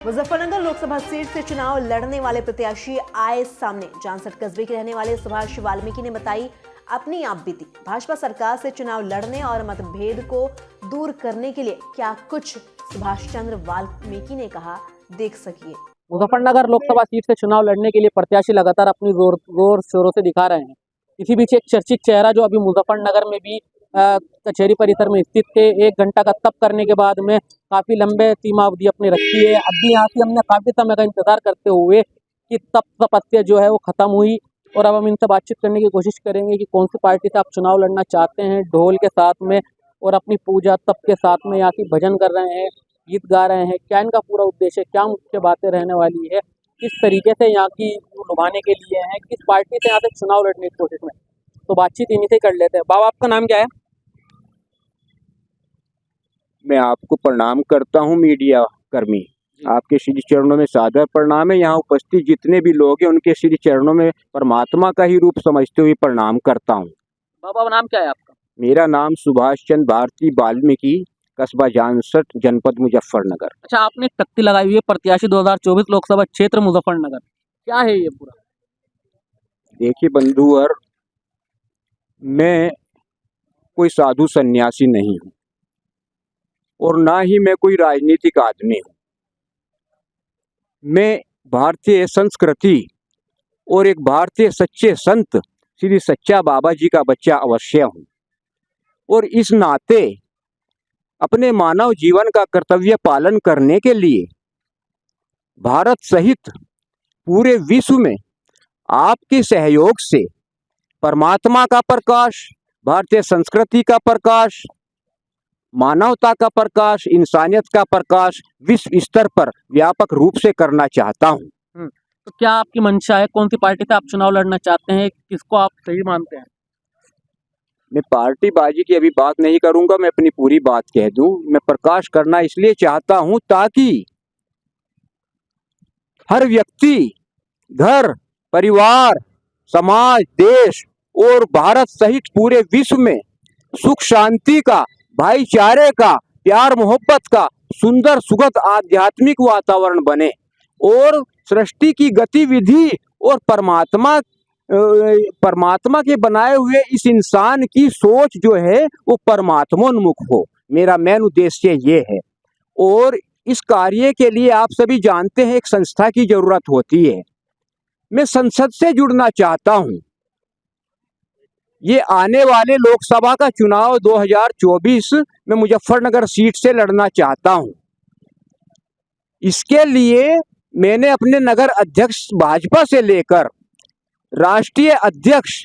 Muzaffarnagar Lok Sabha seat से चुनाव लड़ने वाले प्रत्याशी आए सामने। जानसठ कस्बे के रहने वाले सुभाष वाल्मीकि ने बताई अपनी आप बीती। भाजपा सरकार से चुनाव लड़ने और मतभेद को दूर करने के लिए क्या कुछ सुभाष चंद्र वाल्मीकि ने कहा, देख सकिए। मुजफ्फरनगर लोकसभा सीट से चुनाव लड़ने के लिए प्रत्याशी लगातार अपनी जोर शोरों से दिखा रहे हैं। इसी बीच एक चर्चित चेहरा जो अभी मुजफ्फरनगर में भी कचहरी परिसर में स्थित थे, 1 घंटा का तप करने के बाद में काफी लंबे सीमावधि अपनी रखी है। अब भी यहाँ से हमने काफी समय का इंतजार करते हुए कि तप तपस्या जो है वो खत्म हुई और अब हम इनसे बातचीत करने की कोशिश करेंगे कि कौन सी पार्टी से आप चुनाव लड़ना चाहते हैं। ढोल के साथ में और अपनी पूजा तप के साथ में यहाँ की भजन कर रहे हैं, गीत गा रहे हैं। क्या इनका पूरा उद्देश्य है, क्या मुख्य बातें रहने वाली है, किस तरीके से यहाँ की लुभाने के लिए है, किस पार्टी से यहाँ से चुनाव लड़ने की कोशिश में, तो बातचीत इन्हीं से कर लेते हैं। बाबा, आपका नाम क्या है? मैं आपको प्रणाम करता हूं मीडिया कर्मी, आपके श्री चरणों में सादर प्रणाम है। यहाँ उपस्थित जितने भी लोग हैं उनके श्री चरणों में परमात्मा का ही रूप समझते हुए प्रणाम करता हूं। बाबा, नाम क्या है आपका? मेरा नाम सुभाष चंद्र भारती वाल्मीकि, कस्बा जानसठ, जनपद मुजफ्फरनगर। अच्छा, आपने तख्ती लगाई हुई है प्रत्याशी 2024 लोकसभा क्षेत्र मुजफ्फरनगर, क्या है ये पूरा? देखिए बंधुवर, मैं कोई साधु सन्यासी नहीं हूँ और ना ही मैं कोई राजनीतिक आदमी हूँ। मैं भारतीय संस्कृति और एक भारतीय सच्चे संत श्री सच्चा बाबा जी का बच्चा अवश्य हूँ और इस नाते अपने मानव जीवन का कर्तव्य पालन करने के लिए भारत सहित पूरे विश्व में आपके सहयोग से परमात्मा का प्रकाश, भारतीय संस्कृति का प्रकाश, मानवता का प्रकाश, इंसानियत का प्रकाश विश्व स्तर पर व्यापक रूप से करना चाहता हूं। तो क्या आपकी मंशा है, कौन सी पार्टी से आप चुनाव लड़ना चाहते हैं, किसको आप सही मानते हैं? मैं पार्टी बाजी की अभी बात नहीं करूंगा, मैं अपनी पूरी बात कह दूं। मैं प्रकाश करना इसलिए चाहता हूं ताकि हर व्यक्ति, घर, परिवार, समाज, देश और भारत सहित पूरे विश्व में सुख शांति का, भाईचारे का, प्यार मोहब्बत का सुंदर सुखद आध्यात्मिक वातावरण बने और सृष्टि की गतिविधि और परमात्मा के बनाए हुए इस इंसान की सोच जो है वो परमात्मोन्मुख हो। मेरा मेन उद्देश्य ये है और इस कार्य के लिए आप सभी जानते हैं एक संस्था की जरूरत होती है। मैं संसद से जुड़ना चाहता हूं। ये आने वाले लोकसभा का चुनाव 2024 में मुजफ्फरनगर सीट से लड़ना चाहता हूं। इसके लिए मैंने अपने नगर अध्यक्ष भाजपा से लेकर राष्ट्रीय अध्यक्ष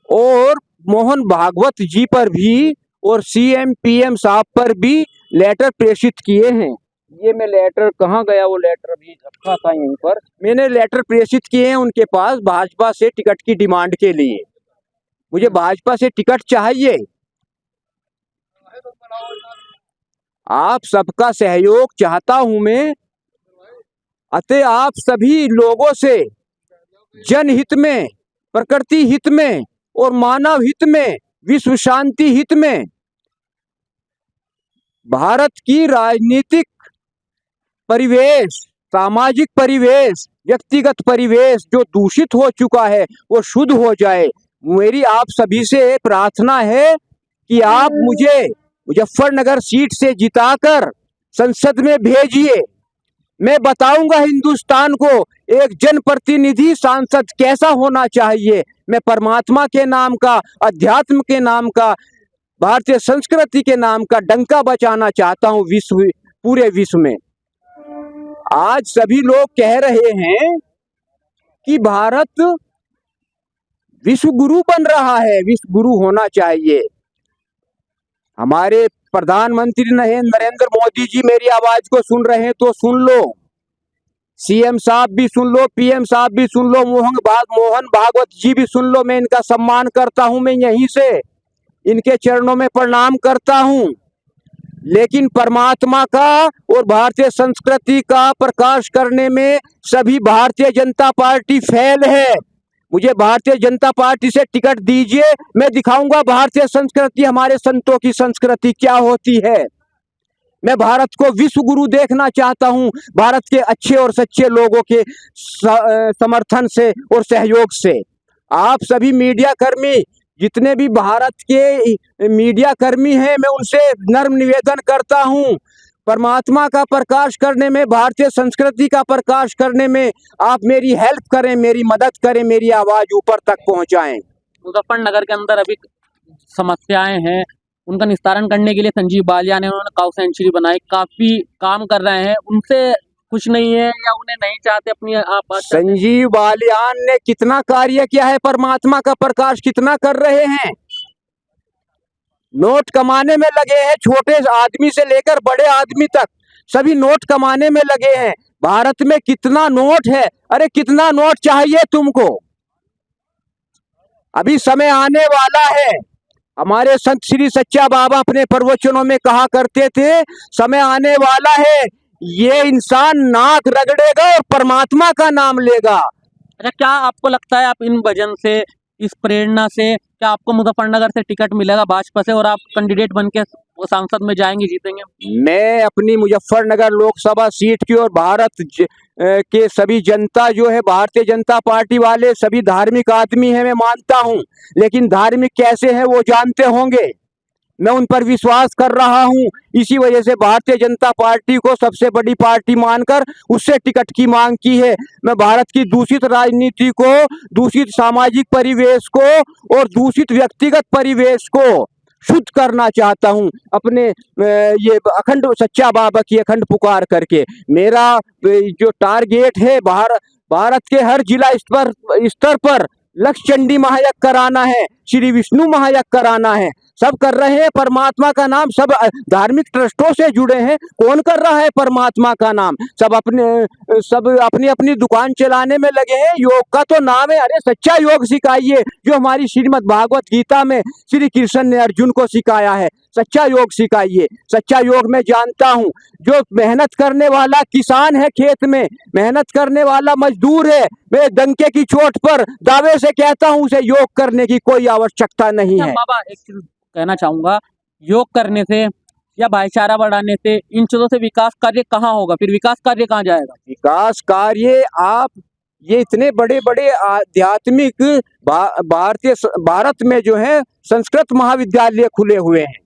और मोहन भागवत जी पर भी और सीएम पीएम साहब पर भी लेटर प्रेषित किए हैं। ये मैं लेटर, कहाँ गया वो लेटर, अभी रखा था यहीं पर। मैंने लेटर प्रेषित किए हैं उनके पास भाजपा से टिकट की डिमांड के लिए। मुझे भाजपा से टिकट चाहिए। आप सबका सहयोग चाहता हूं मैं, अतः आप सभी लोगों से जनहित में, प्रकृति हित में और मानव हित में, विश्व शांति हित में, भारत की राजनीतिक परिवेश, सामाजिक परिवेश, व्यक्तिगत परिवेश जो दूषित हो चुका है वो शुद्ध हो जाए। मेरी आप सभी से प्रार्थना है कि आप मुझे मुजफ्फरनगर सीट से जिताकर संसद में भेजिए। मैं बताऊंगा हिंदुस्तान को एक जनप्रतिनिधि सांसद कैसा होना चाहिए। मैं परमात्मा के नाम का, अध्यात्म के नाम का, भारतीय संस्कृति के नाम का डंका बचाना चाहता हूं पूरे विश्व में। आज सभी लोग कह रहे हैं कि भारत विश्व गुरु बन रहा है, विश्व गुरु होना चाहिए। हमारे प्रधानमंत्री नरेंद्र मोदी जी मेरी आवाज को सुन रहे हैं तो सुन लो, सीएम साहब भी सुन लो, पीएम साहब भी सुन लो, मोहन भागवत जी भी सुन लो। मैं इनका सम्मान करता हूं, मैं यहीं से इनके चरणों में प्रणाम करता हूं। लेकिन परमात्मा का और भारतीय संस्कृति का प्रकाश करने में सभी भारतीय जनता पार्टी फेल है। मुझे भारतीय जनता पार्टी से टिकट दीजिए, मैं दिखाऊंगा भारतीय संस्कृति, हमारे संतों की संस्कृति क्या होती है। मैं भारत को विश्व गुरु देखना चाहता हूं, भारत के अच्छे और सच्चे लोगों के समर्थन से और सहयोग से। आप सभी मीडिया कर्मी, जितने भी भारत के मीडिया कर्मी हैं, मैं उनसे नर्म निवेदन करता हूं, परमात्मा का प्रकाश करने में, भारतीय संस्कृति का प्रकाश करने में आप मेरी हेल्प करें, मेरी मदद करें, मेरी आवाज ऊपर तक पहुंचाएं। मुजफ्फरनगर के अंदर अभी समस्याएं हैं, उनका निस्तारण करने के लिए संजीव बालियान ने उन्होंने काउ सेंचुरी बनाई, काफी काम कर रहे हैं, उनसे कुछ नहीं है या उन्हें नहीं चाहते अपनी आप? संजीव बालियान ने कितना कार्य किया है, परमात्मा का प्रकाश कितना कर रहे हैं, नोट कमाने में लगे हैं, छोटे आदमी से लेकर बड़े आदमी तक सभी नोट कमाने में लगे हैं। भारत में कितना नोट है, अरे कितना नोट चाहिए तुमको? अभी समय आने वाला है, हमारे संत श्री सच्चा बाबा अपने प्रवचनों में कहा करते थे, समय आने वाला है, ये इंसान नाक रगड़ेगा और परमात्मा का नाम लेगा। अच्छा, क्या आपको लगता है आप इन वजन से, इस प्रेरणा से, क्या आपको मुजफ्फरनगर से टिकट मिलेगा भाजपा से और आप कैंडिडेट बन के सांसद में जाएंगे, जीतेंगे? मैं अपनी मुजफ्फरनगर लोकसभा सीट की और भारत के सभी जनता जो है, भारतीय जनता पार्टी वाले सभी धार्मिक आदमी हैं, मैं मानता हूं, लेकिन धार्मिक कैसे हैं वो जानते होंगे, मैं उन पर विश्वास कर रहा हूं। इसी वजह से भारतीय जनता पार्टी को सबसे बड़ी पार्टी मानकर उससे टिकट की मांग की है। मैं भारत की दूषित राजनीति को, दूषित सामाजिक परिवेश को और दूषित व्यक्तिगत परिवेश को शुद्ध करना चाहता हूं, अपने ये अखंड सच्चा बाबा की अखंड पुकार करके। मेरा जो टारगेट है, भारत के हर जिला स्तर पर लक्ष्य चंडी महायज्ञ कराना है, श्री विष्णु महायज्ञ कराना है। सब कर रहे हैं परमात्मा का नाम, सब धार्मिक ट्रस्टों से जुड़े हैं, कौन कर रहा है परमात्मा का नाम? सब अपनी अपनी दुकान चलाने में लगे हैं। योग का तो नाम है, अरे सच्चा योग सिखाइए, जो हमारी श्रीमद् भागवत गीता में श्री कृष्ण ने अर्जुन को सिखाया है, सच्चा योग सिखाइए। सच्चा योग मैं जानता हूं, जो मेहनत करने वाला किसान है, खेत में मेहनत करने वाला मजदूर है, मैं डंके की चोट पर दावे से कहता हूं, उसे योग करने की कोई आवश्यकता नहीं है। बाबा, एक चीज कहना चाहूंगा, योग करने से या भाईचारा बढ़ाने से, इन चीजों से विकास कार्य कहाँ होगा? फिर विकास कार्य कहाँ जाएगा? विकास कार्य, आप ये इतने बड़े बड़े आध्यात्मिक भारत में जो है संस्कृत महाविद्यालय खुले हुए हैं,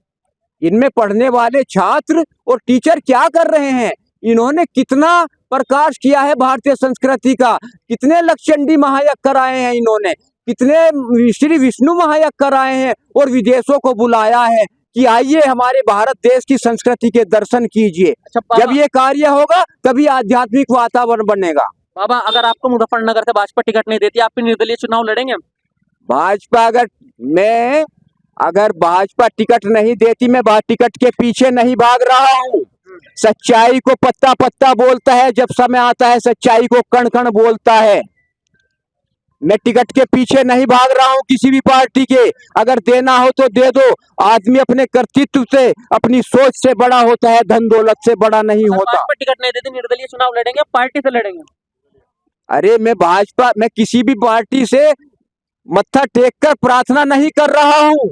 इनमें पढ़ने वाले छात्र और टीचर क्या कर रहे हैं? इन्होंने कितना प्रकाश किया है भारतीय संस्कृति का, कितने लक्षचंडी महायज्ञ कराए हैं इन्होंने, कितने श्री विष्णु महायज्ञ कराए हैं और विदेशों को बुलाया है कि आइए हमारे भारत देश की संस्कृति के दर्शन कीजिए। जब ये कार्य होगा तभी आध्यात्मिक वातावरण बनेगा। बाबा, अगर आपको मुजफ्फरनगर से भाजपा टिकट नहीं देती, आप फिर निर्दलीय चुनाव लड़ेंगे? भाजपा अगर भाजपा टिकट नहीं देती, मैं टिकट के पीछे नहीं भाग रहा हूँ। सच्चाई को पत्ता पत्ता बोलता है, जब समय आता है सच्चाई को कण कण बोलता है। मैं टिकट के पीछे नहीं भाग रहा हूं किसी भी पार्टी के, अगर देना हो तो दे दो। आदमी अपने कर्तृत्व से, अपनी सोच से बड़ा होता है, धन दौलत से बड़ा नहीं होता। भाजपा टिकट नहीं देती, निर्दलीय चुनाव लड़ेंगे, पार्टी से लड़ेंगे? अरे मैं किसी भी पार्टी से मत्था टेक कर प्रार्थना नहीं कर रहा हूं।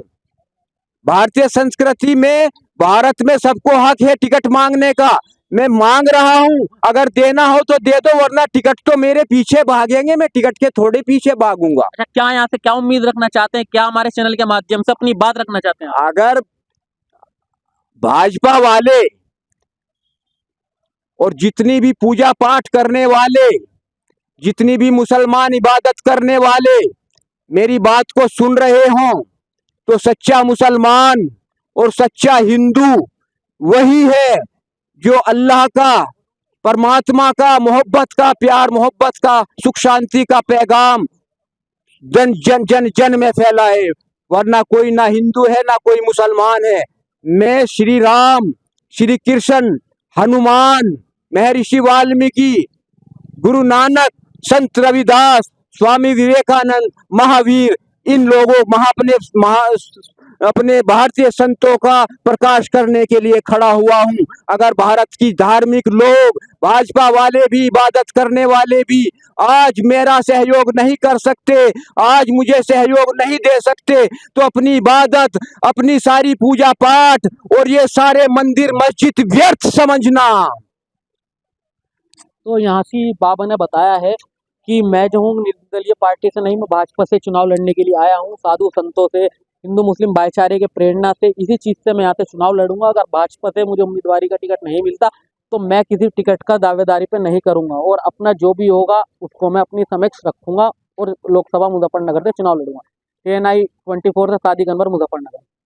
भारतीय संस्कृति में, भारत में सबको हक है टिकट मांगने का। मैं मांग रहा हूं, अगर देना हो तो दे दो, वरना टिकट तो मेरे पीछे भागेंगे, मैं टिकट के थोड़े पीछे भागूंगा। अच्छा, क्या यहाँ से क्या उम्मीद रखना चाहते हैं, क्या हमारे चैनल के माध्यम से अपनी बात रखना चाहते हैं? अगर भाजपा वाले और जितनी भी पूजा पाठ करने वाले, जितनी भी मुसलमान इबादत करने वाले मेरी बात को सुन रहे हों, तो सच्चा मुसलमान और सच्चा हिंदू वही है जो अल्लाह का, परमात्मा का, मोहब्बत का, प्यार मोहब्बत का, सुख शांति का पैगाम जन जन जन जन में फैलाए। वरना कोई ना हिंदू है ना कोई मुसलमान है। मैं श्री राम, श्री कृष्ण, हनुमान, महर्षि वाल्मीकि, गुरु नानक, संत रविदास, स्वामी विवेकानंद, महावीर, इन लोगों अपने भारतीय संतों का प्रकाश करने के लिए खड़ा हुआ हूं। अगर भारत की धार्मिक लोग, भाजपा वाले भी, इबादत करने वाले भी आज मेरा सहयोग नहीं कर सकते, आज मुझे सहयोग नहीं दे सकते, तो अपनी इबादत, अपनी सारी पूजा पाठ और ये सारे मंदिर मस्जिद व्यर्थ समझना। तो यहाँ से बाबा ने बताया है कि मैं जो हूँ निर्दलीय पार्टी से नहीं, मैं भाजपा से चुनाव लड़ने के लिए आया हूँ। साधु संतों से, हिंदू मुस्लिम भाईचारे के प्रेरणा से, इसी चीज़ से मैं यहाँ पे चुनाव लड़ूंगा। अगर भाजपा से मुझे उम्मीदवारी का टिकट नहीं मिलता तो मैं किसी टिकट का दावेदारी पे नहीं करूंगा और अपना जो भी होगा उसको मैं अपनी समक्ष रखूंगा और लोकसभा मुजफ्फरनगर से चुनाव लड़ूंगा। TNI 24 से सादिक अनवर, मुजफ्फरनगर।